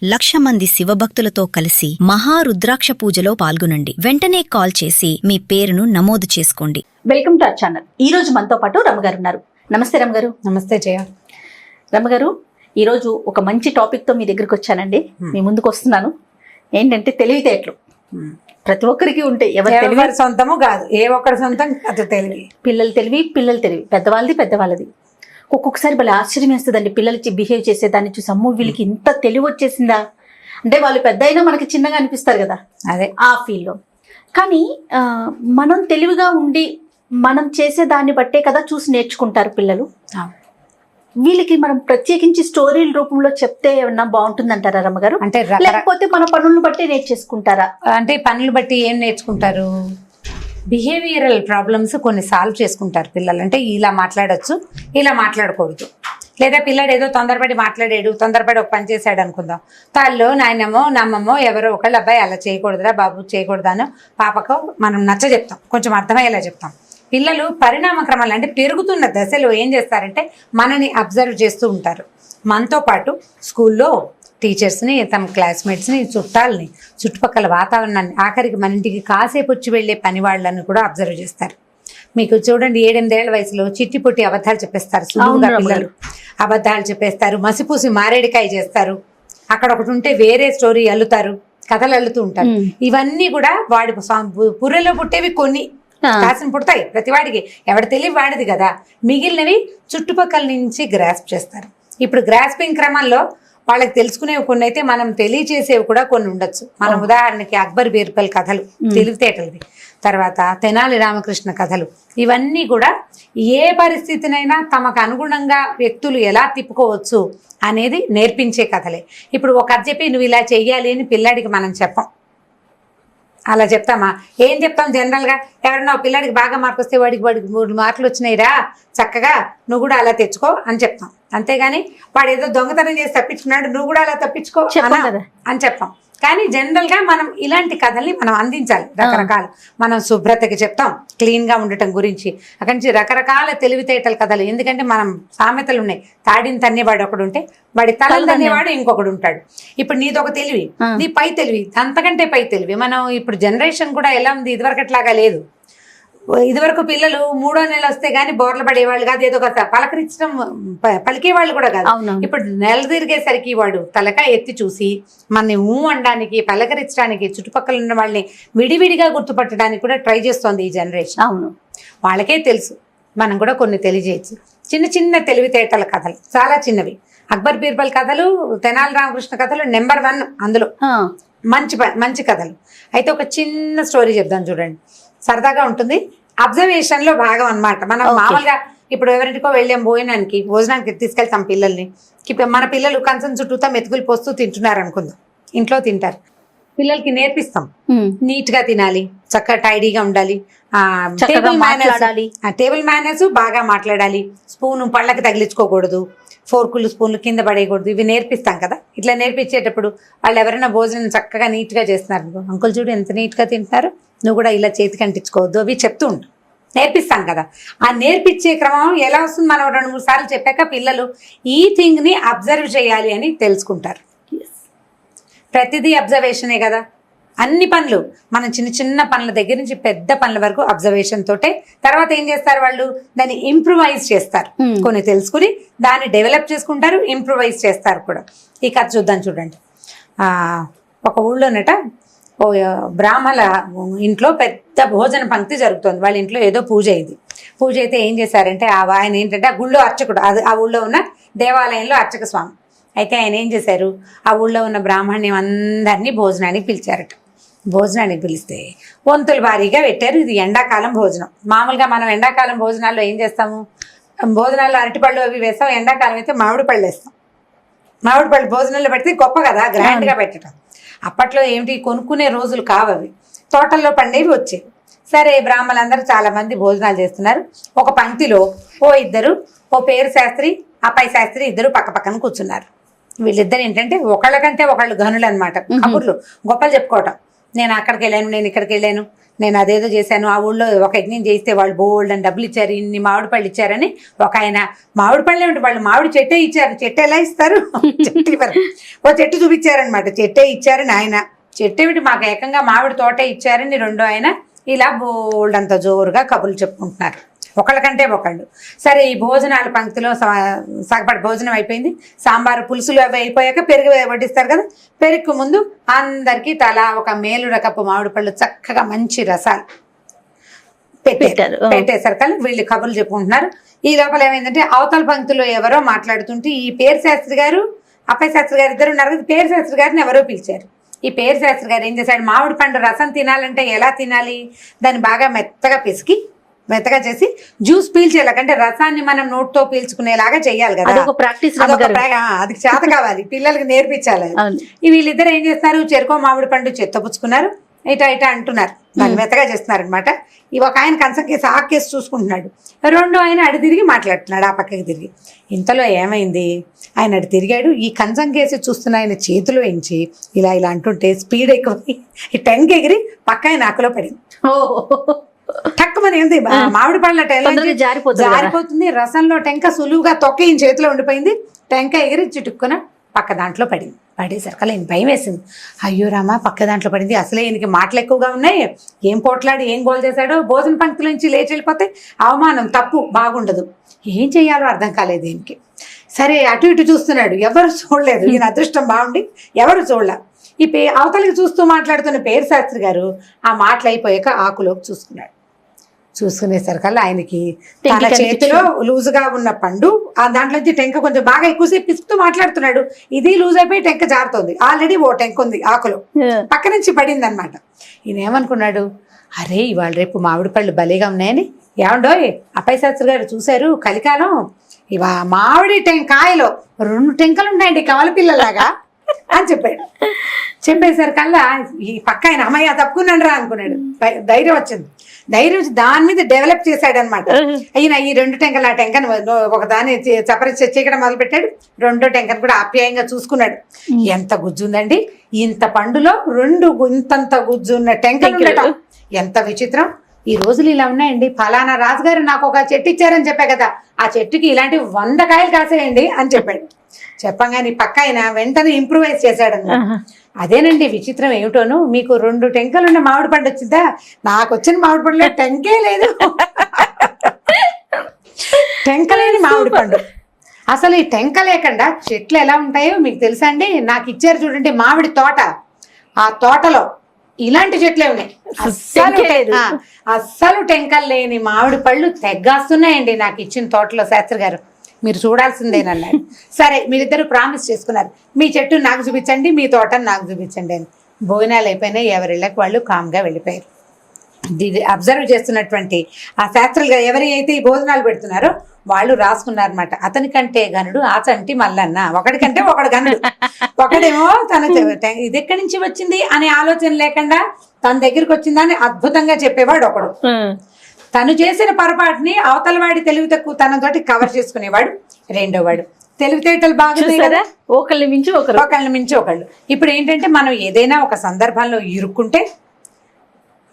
1,00,000 మంది శివభక్తులతో కలిసి మహారుద్రాక్ష పూజలో పాల్గొనండి. వెంటనే కాల్ చేసి మీ పేరును నమోదు చేసుకోండి. Welcome to our channel. ఈ రోజు మనతో పాటు రమ్మగారు ఉన్నారు. నమస్తే రమ్మగారు. నమస్తే జయ. రమ్మగారు, ఈరోజు ఒక మంచి టాపిక్ తో మీ దగ్గరికి వచ్చానండి. మీ ముందుకు వస్తున్నాను. ఏంటంటే తెలివితేటలు ప్రతి ఒక్కరికి ఉంటాయి. ఎవరి సొంతము కాదు, ఏ ఒక్కరి సొంతం కాదు. తెలివి పిల్లలు తెలివి పెద్దవాళ్ళది. ఒక్కొక్కసారి భలే ఆశ్చర్యం వేస్తుందండి పిల్లలకి బిహేవ్ చేసేదాన్ని చూసి. అమ్మో వీళ్ళకి ఇంత తెలివి వచ్చేసిందా అంటే, వాళ్ళు పెద్ద అయినా మనకి చిన్నగా అనిపిస్తారు కదా, అదే ఆ ఫీల్లో. కానీ మనం తెలివిగా ఉండి మనం చేసే దాన్ని బట్టే కదా చూసి నేర్చుకుంటారు పిల్లలు. వీళ్ళకి మనం ప్రత్యేకించి స్టోరీల రూపంలో చెప్తే ఏమన్నా బాగుంటుందంటారా రమ్మగారు? అంటే లేకపోతే మన పనులను బట్టి నేర్చేసుకుంటారా? అంటే పనులు బట్టి ఏం నేర్చుకుంటారు? బిహేవియరల్ ప్రాబ్లమ్స్ కొన్ని సాల్వ్ చేసుకుంటారు పిల్లలు. అంటే ఇలా మాట్లాడచ్చు, ఇలా మాట్లాడకూడదు. లేదా పిల్లాడు ఏదో తొందరపడి మాట్లాడాడు, తొందరపడి ఒక పని చేశాడు అనుకుందాం. తాళ్ళు నాయనమ్మో నమ్మమ్మో ఎవరో ఒకళ్ళు, అబ్బాయి అలా చేయకూడదురా బాబు, చేయకూడదాను పాపకు మనం నచ్చ చెప్తాం, కొంచెం అర్థమయ్యేలా చెప్తాం. పిల్లలు పరిణామ క్రమాలు అంటే పెరుగుతున్న దశలో ఏం చేస్తారంటే మనని అబ్జర్వ్ చేస్తూ ఉంటారు. మనతో పాటు స్కూల్లో టీచర్స్ని, తమ క్లాస్మేట్స్ని, చుట్టాలని, చుట్టుపక్కల వాతావరణాన్ని, ఆఖరికి మన ఇంటికి కాసేపు వచ్చి వెళ్ళే పని వాళ్ళని కూడా అబ్జర్వ్ చేస్తారు. మీకు చూడండి, 7-8 ఏళ్ల వయసులో చిట్టి పుట్టి అబద్ధాలు చెప్పేస్తారు. సులువుగా పిల్లలు అబద్ధాలు చెప్పేస్తారు, మసిపూసి మారేడికాయ చేస్తారు. అక్కడ ఒకటి ఉంటే వేరే స్టోరీ అల్లుతారు, కథలు అల్లుతూ ఉంటారు. ఇవన్నీ కూడా వాడి పుర్రెలో పుట్టేవి కొన్ని కాసిన పుడతాయి ప్రతివాడికి, ఎవడ తెలివి వాడిది కదా. మిగిలినవి చుట్టుపక్కల నుంచి గ్రాస్ప్ చేస్తారు. ఇప్పుడు గ్రాస్పింగ్ క్రమంలో వాళ్ళకి తెలుసుకునేవి కొన్ని అయితే, మనం తెలియచేసేవి కూడా కొన్ని ఉండొచ్చు. మనం ఉదాహరణకి అక్బర్ బీర్బల్ కథలు తెలివితేటలది, తర్వాత తెనాలి రామకృష్ణ కథలు, ఇవన్నీ కూడా ఏ పరిస్థితినైనా తమకు అనుగుణంగా వ్యక్తులు ఎలా తిప్పుకోవచ్చు అనేది నేర్పించే కథలే. ఇప్పుడు ఒక కథ చెప్పి నువ్వు ఇలా చెయ్యాలి అని పిల్లాడికి మనం చెప్పం. అలా చెప్తామా? ఏం చెప్తాం జనరల్గా? ఎవరన్నా పిల్లాడికి బాగా మార్కు వస్తే వాడికి 3 మార్కులు వచ్చినాయిరా, చక్కగా నువ్వు కూడా అలా తెచ్చుకో అని చెప్తాం. అంతేగాని వాడు ఏదో దొంగతనం చేసి తప్పించుకున్నాడు, నువ్వు కూడా అలా తప్పించుకో అని చెప్పాం. కానీ జనరల్గా మనం ఇలాంటి కథల్ని మనం అందించాలి. రకరకాలు మనం శుభ్రతకి చెప్తాం, క్లీన్గా ఉండటం గురించి, అక్కడి నుంచి రకరకాల తెలివితేటల కథలు. ఎందుకంటే మనం సామెతలు ఉన్నాయి, తాడిని తన్నేవాడు ఒకడు ఉంటే వాడి తల తన్నేవాడు ఇంకొకడు ఉంటాడు. ఇప్పుడు నీదొక తెలివి, నీ పై తెలివి, అంతకంటే పై తెలివి. మనం ఇప్పుడు జనరేషన్ కూడా ఎలా ఉంది, ఇదివరకట్లాగా లేదు. ఇదివరకు పిల్లలు 3వ నెల వస్తే గానీ బోర్ల పడేవాళ్ళు కాదు, ఏదో ఒక పలకరించడం పలికేవాళ్ళు కూడా కాదు. ఇప్పుడు నెల తిరిగేసరికి వాడు తలక ఎత్తి చూసి మనని అనడానికి, పలకరించడానికి, చుట్టుపక్కల ఉన్న వాళ్ళని విడివిడిగా గుర్తుపట్టడానికి కూడా ట్రై చేస్తోంది ఈ జనరేషన్. అవును, వాళ్ళకే తెలుసు, మనం కూడా కొన్ని తెలియజేయచ్చు. చిన్న చిన్న తెలివితేటల కథలు, చాలా చిన్నవి. అక్బర్ బీర్బల్ కథలు, తెనాలి రామకృష్ణ కథలు నెంబర్ 1 అందులో. మంచి కథలు. అయితే ఒక చిన్న స్టోరీ చెప్దాం చూడండి, సరదాగా ఉంటుంది. అబ్జర్వేషన్ లో భాగం అన్నమాట. మనం మామూలుగా ఇప్పుడు ఎవరింటికో వెళ్ళాం భోజనానికి తీసుకెళ్తాం పిల్లల్ని. మన పిల్లలు కంచం చుట్టూతా మెతుకులు పోస్తూ తింటున్నారు అనుకుందాం, ఇంట్లో తింటారు. పిల్లలకి నేర్పిస్తాం, నీట్ గా తినాలి, చక్కగా టైడీగా ఉండాలి, టేబుల్ మేనర్స్ బాగా మాట్లాడాలి, స్పూన్ పళ్ళకి తగిలించుకోకూడదు, ఫోర్కులు స్పూన్లు కింద పడేయకూడదు. ఇవి నేర్పిస్తాం కదా. ఇట్లా నేర్పించేటప్పుడు వాళ్ళు ఎవరైనా భోజనం చక్కగా నీట్గా చేస్తున్నారు, అంకుల్ చూడు ఎంత నీట్గా తింటున్నారు, నువ్వు కూడా ఇలా చేతికి అంటించుకోవద్దు, అవి చెప్తూ ఉంటాం, నేర్పిస్తాం కదా. ఆ నేర్పించే క్రమం ఎలా వస్తుంది? మనం 2-3 సార్లు చెప్పాక పిల్లలు ఈ థింగ్ని అబ్జర్వ్ చేయాలి అని తెలుసుకుంటారు. ప్రతిదీ అబ్జర్వేషనే కదా. అన్ని పనులు, మనం చిన్న చిన్న పనుల దగ్గర నుంచి పెద్ద పనుల వరకు అబ్జర్వేషన్ తోటే. తర్వాత ఏం చేస్తారు వాళ్ళు? దాన్ని ఇంప్రూవైజ్ చేస్తారు. కొన్ని తెలుసుకుని దాన్ని డెవలప్ చేసుకుంటారు, ఇంప్రూవైజ్ చేస్తారు కూడా. ఈ కథ చూద్దాం చూడండి. ఒక ఊళ్ళోనట ఓ బ్రాహ్మణ ఇంట్లో పెద్ద భోజన పంక్తి జరుగుతుంది. వాళ్ళ ఇంట్లో ఏదో పూజ అయింది. పూజ అయితే ఏం చేశారంటే ఆయన ఏంటంటే ఆ గుళ్ళో అర్చకుడు, ఆ ఊళ్ళో ఉన్న దేవాలయంలో అర్చక స్వామి. అయితే ఆయన ఏం చేశారు, ఆ ఊళ్ళో ఉన్న బ్రాహ్మణ్యం అందరినీ భోజనానికి పిలిచారట. భోజనానికి పిలిస్తే వంతులు భారీగా పెట్టారు. ఇది ఎండాకాలం భోజనం. మామూలుగా మనం ఎండాకాలం భోజనాల్లో ఏం చేస్తాము? భోజనాల్లో అరటిపళ్ళు అవి వేస్తాం, ఎండాకాలం అయితే మామిడి పళ్ళు వేస్తాం. మామిడి పళ్ళు భోజనంలో పెడితే గొప్ప కదా, గ్రాండ్గా పెట్టడం. అప్పట్లో ఏమిటి కొనుక్కునే రోజులు కావవి, తోటల్లో పండేవి వచ్చేవి. సరే, బ్రాహ్మణులందరూ చాలా మంది భోజనాలు చేస్తున్నారు. ఒక పంక్తిలో ఓ పేరు శాస్త్రి, అబ్బాయి శాస్త్రి ఇద్దరు పక్క పక్కన కూర్చున్నారు. వీళ్ళిద్దరు ఏంటంటే ఒకళ్ళకంటే ఒకళ్ళు గనులు అనమాట. కబుర్లు గొప్పలు చెప్పుకోవటం. నేను అక్కడికి వెళ్ళాను, నేను ఇక్కడికి వెళ్ళాను, నేను అదేదో చేశాను, ఆ ఊళ్ళో ఒక యజ్ఞం చేస్తే వాళ్ళు బోల్డ్ అని డబ్బులు ఇచ్చారు, ఇన్ని మామిడి పళ్ళు ఇచ్చారని ఒక ఆయన, మామిడి పళ్ళు ఏమిటి వాళ్ళు మామిడి చెట్టే ఇచ్చారు, చెట్టు ఎలా ఇస్తారు, చెట్టు ఇవ్వరు, ఓ చెట్టు చూపించారనమాట, చెట్టే ఇచ్చారని ఆయన, చెట్టు ఏమిటి మాకు ఏకంగా మామిడి తోటే ఇచ్చారని రెండో ఆయన, ఇలా బోల్డ్ అంత జోరుగా కబుర్లు చెప్పుకుంటున్నారు ఒకళ్ళకంటే ఒకళ్ళు. సరే ఈ భోజనాల పంక్తిలో సగపడి భోజనం అయిపోయింది, సాంబారు పులుసులు అవి అయిపోయాక పెరుగు వడ్డిస్తారు కదా, పెరుగు ముందు అందరికీ తలా ఒక మేలు రకపు మామిడి పళ్ళు చక్కగా మంచి రసాలు పెట్టేసరికి వీళ్ళు కబుర్లు చెప్పుకుంటున్నారు. ఈ లోపల ఏమైందంటే అవతల పంక్తిలో ఎవరో మాట్లాడుతుంటే ఈ పేరు శాస్త్రి గారు అప్పయ్య శాస్త్రి గారు ఇద్దరు ఉన్నారు కదా, పేరు శాస్త్రి గారిని ఎవరో పిలిచారు. ఈ పేరు శాస్త్రి గారు ఏం చేశాడు, మామిడి పండు రసం తినాలంటే ఎలా తినాలి, దాన్ని బాగా మెత్తగా చేసి జ్యూస్ పీల్చేలాగంటే రసాన్ని మనం నోట్తో పీల్చుకునేలాగా చెయ్యాలి కదా, అది చేత కావాలి, పిల్లలకి నేర్పించాలి. వీళ్ళిద్దరు ఏం చేస్తారు, చెరుకో మామిడి పండు చెత్తపుచ్చుకున్నారు, ఇటా అంటున్నారు, దాన్ని మెత్తగా చేస్తున్నారు అనమాట. ఒక ఆయన కంచం కేసి ఆ కేసు చూసుకుంటున్నాడు, రెండో ఆయన అడి తిరిగి మాట్లాడుతున్నాడు ఆ పక్కకి తిరిగి. ఇంతలో ఏమైంది, ఆయన అడి తిరిగాడు, ఈ కంచం కేసి చూస్తున్న ఆయన చేతిలో ఎంచి ఇలా అంటుంటే స్పీడ్ ఎక్కువ ఈ టెంక్ ఎగిరి పక్క ఆయన ఆకులో పడింది. టక్కుమని ఏంది మామిడి పళ్ళ జారిపోతుంది, రసంలో టెంక సులువుగా తొక్క ఈయన చేతిలో ఉండిపోయింది, టెంక ఎగిరి చిటుక్కున పక్క దాంట్లో పడేసరికి ఆయన భయం వేసింది. అయ్యో రామా పక్క దాంట్లో పడింది, అసలే ఈయనకి మాటలు ఎక్కువగా ఉన్నాయి, ఏం పోట్లాడి ఏం గోల్ చేశాడో, భోజన పంక్తుల నుంచి లేచి వెళ్ళిపోతే అవమానం, తప్పు, బాగుండదు, ఏం చెయ్యాలో అర్థం కాలేదు ఈయనకి. సరే అటు ఇటు చూస్తున్నాడు, ఎవరు చూడలేదు, ఈయన అదృష్టం బాగుండి ఎవరు చూడలే. ఈ అవతలకి చూస్తూ మాట్లాడుతున్న పేరు శాస్త్రి గారు ఆ మాటలు అయిపోయాక ఆకులోకి చూసుకునేసరికల్లా ఆయనకి తన చేతిలో లూజుగా ఉన్న పండు, ఆ దాంట్లోంచి టెంక కొంచెం బాగా ఎక్కువసేపు పిసుకుతూ మాట్లాడుతున్నాడు, ఇది లూజ్ అయిపోయి టెంక జారుతోంది, ఆల్రెడీ ఓ టెంక ఉంది ఆకులో, పక్క నుంచి పడింది అనమాట. ఈయన ఏమనుకున్నాడు, అరే ఇవాళ రేపు మామిడి పళ్ళు భలేగా ఉన్నాయని, ఏమండోయ్ అప్పయ్య శాస్త్రి గారు చూశారు కలికాలం, మామిడి కాయలో 2 టెంకలు ఉన్నాయండి కమల పిల్లలాగా అని చెప్పేసరికల్లా ఈ పక్క ఆయన అమ్మయ్య తప్పుకున్నాడు రా అనుకున్నాడు, ధైర్యం వచ్చింది, దాని మీద డెవలప్ చేశాడు అనమాట. అయినా ఈ 2 టెంకలు ఆ టెంకను ఒకదాన్ని చీకడం మొదలు పెట్టాడు, రెండో టెంకను కూడా ఆప్యాయంగా చూసుకున్నాడు. ఎంత గుజ్జు ఉందండి, ఇంత పండులో 2 ఇంతంత గుజ్జు ఉన్న టెంకలు ఉండటం ఎంత విచిత్రం, ఈ రోజులు ఇలా ఉన్నాయండి, ఫలానా రాజుగారు నాకు ఒక చెట్టు ఇచ్చారని చెప్పా కదా, ఆ చెట్టుకి ఇలాంటి 100 కాయలు కాసేయండి అని చెప్పాడు. చెప్పగానే పక్క ఆయన వెంటనే ఇంప్రూవైజ్ చేశాడు అన్నమాట. అదేనండి విచిత్రం ఏమిటోను, మీకు 2 టెంకలున్న మామిడి పండు వచ్చిందా, నాకు వచ్చిన మామిడి పండులో టెంకే లేదు, టెంకలేని మామిడి పండు. అసలు ఈ టెంక లేకుండా చెట్లు ఎలా ఉంటాయో మీకు తెలుసా అండి, నాకు ఇచ్చారు చూడండి మామిడి తోట, ఆ తోటలో ఇలాంటి చెట్లే ఉన్నాయి, అస్సలు టెంకలు లేని మామిడి పళ్ళు తెగ్గాస్తున్నాయండి నాకు ఇచ్చిన తోటలో శాస్త్రి గారు, మీరు చూడాల్సిందేనన్నాడు. సరే మీరిద్దరు ప్రామిస్ చేసుకున్నారు, మీ చెట్టు నాకు చూపించండి, మీ తోటను నాకు చూపించండి అని. భోజనాలు అయిపోయినాయి, ఎవరిళ్ళకి వాళ్ళు కామ్గా వెళ్ళిపోయారు. అబ్జర్వ్ చేస్తున్నటువంటి ఆ శాస్త్రులు ఎవరి అయితే ఈ భోజనాలు పెడుతున్నారో వాళ్ళు రాసుకున్నారనమాట, అతనికంటే గనుడు ఆ చంటి మల్లన్న, ఒకడికంటే ఒకడు గనుడు, ఒకడేమో తన ఇది ఎక్కడి నుంచి వచ్చింది అనే ఆలోచన లేకుండా తన దగ్గరికి వచ్చిందని అద్భుతంగా చెప్పేవాడు ఒకడు, తను చేసిన పొరపాటుని అవతల వాడి తెలివి తక్కువ తనతోటి కవర్ చేసుకునేవాడు రెండో వాడు. తెలివితేటలు బాగున్నాయి కదా, ఒకళ్ళని మించి ఒకళ్ళు. ఇప్పుడు ఏంటంటే మనం ఏదైనా ఒక సందర్భంలో ఇరుక్కుంటే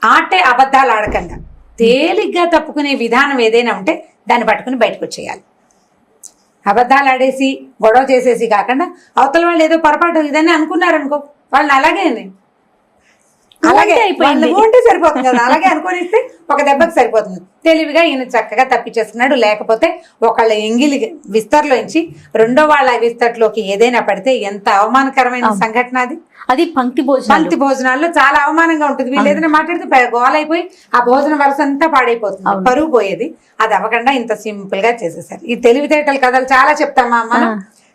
ఆటే అబద్ధాలు ఆడకుండా తేలిగ్గా తప్పుకునే విధానం ఏదైనా ఉంటే దాన్ని పట్టుకుని బయటకు వచ్చేయాలి. అబద్ధాలు ఆడేసి గొడవ చేసేసి కాకుండా అవతల వాళ్ళు ఏదో పొరపాటు ఇదని అనుకున్నారనుకో, వాళ్ళని అలాగే ఉంటే సరిపోతుంది కదా, అలాగే అనుకోనిస్తే ఒక దెబ్బకి సరిపోతుంది. తెలివిగా ఈయన చక్కగా తప్పించేస్తున్నాడు. లేకపోతే ఒకళ్ళ ఎంగిలి విస్తర్లోంచి రెండో వాళ్ళ విస్తర్లోకి ఏదైనా పడితే ఎంత అవమానకరమైన సంఘటన అది పంక్తి భోజనాల్లో చాలా అవమానంగా ఉంటుంది. వీళ్ళు ఏదైనా మాట్లాడితే గోలైపోయి ఆ భోజనం వరుస అంతా పాడైపోతుంది, పరువు పోయేది. అది అవ్వకుండా ఇంత సింపుల్ గా చేసేసారు. ఈ తెలివితేటల కథలు చాలా చెప్తామా మనం,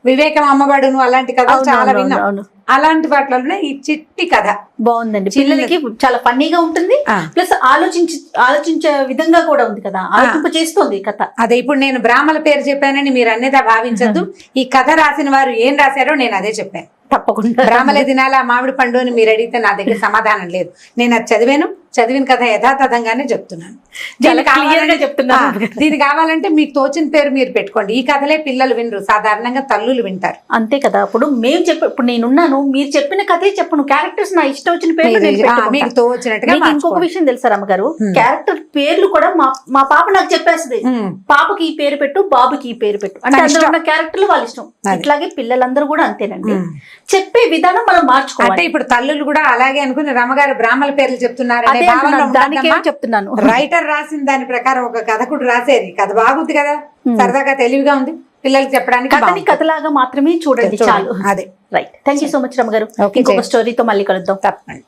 వివేకం అమ్మబడును అలాంటి కథలు చాలా విన్నాం. అలాంటి వాటిలో ఈ చిట్టి కథ బాగుందండి, పిల్లలకి చాలా ఫన్నీగా ఉంటుంది, ప్లస్ ఆలోచించే విధంగా కూడా ఉంది కదా, ఆలోచింప చేస్తుంది కథ. అదే ఇప్పుడు నేను బ్రాహ్మల పేరు చెప్పానని మీరు అన్నేదా భావించద్దు. ఈ కథ రాసిన వారు ఏం రాశారో నేను అదే చెప్పాను. తప్పకుండా బ్రాహ్మలే తినాలా మామిడి పండు అని మీరు అడిగితే నా దగ్గర సమాధానం లేదు. నేను అది చదివాను, చదివిన కథ యథాతథంగానే చెప్తున్నాను. చాలా clear గా చెప్తున్నారు. దీని కావాలంటే మీకు తోచిన పేరు మీరు పెట్టుకోండి. ఈ కథలే పిల్లలు వినరు, సాధారణంగా తల్లులు వింటారు. అంతే కదా. ఇప్పుడు మేము ఇప్పుడు నేనున్నాను, మీరు చెప్పిన కథే చెప్పను, క్యారెక్టర్స్ నా ఇష్టం వచ్చిన పేర్లు నేను పెట్టుకుంటా. మీకు తోచినట్టుగా మీకు ఇంకొక విషయం తెలుసా రమ్మగారు, క్యారెక్టర్ పేర్లు కూడా మా పాప నాకు చెప్పేస్తుంది, పాపకి ఈ పేరు పెట్టు, బాబుకి ఈ పేరు పెట్టు అంటే అందులో ఉన్న క్యారెక్టర్లు వాళ్ళ ఇష్టం. ఇట్లాగే పిల్లలందరూ కూడా అంతేనండి, చెప్పే విధానం మనం మార్చుకోవాలి. అంటే ఇప్పుడు తల్లులు కూడా అలాగే అనుకుని రమ్మగారు బ్రాహ్మణ పేర్లు చెప్తున్నారు అదే అంటున్నాను, దానికి ఏం చెప్తున్నాను. రైటర్ రాసిన దాని ప్రకారం ఒక కథకుడు రాసేది కథ బాగుంది కదా, సరదాగా తెలివిగా ఉంది, పిల్లలకి చెప్పడానికి కథని కథలాగా మాత్రమే చూడండి చాలు. అదే right. Thank you so much రమ్మగారు. ఇంకొక స్టోరీతో మళ్ళీ కలుద్దాం. తప్పండి.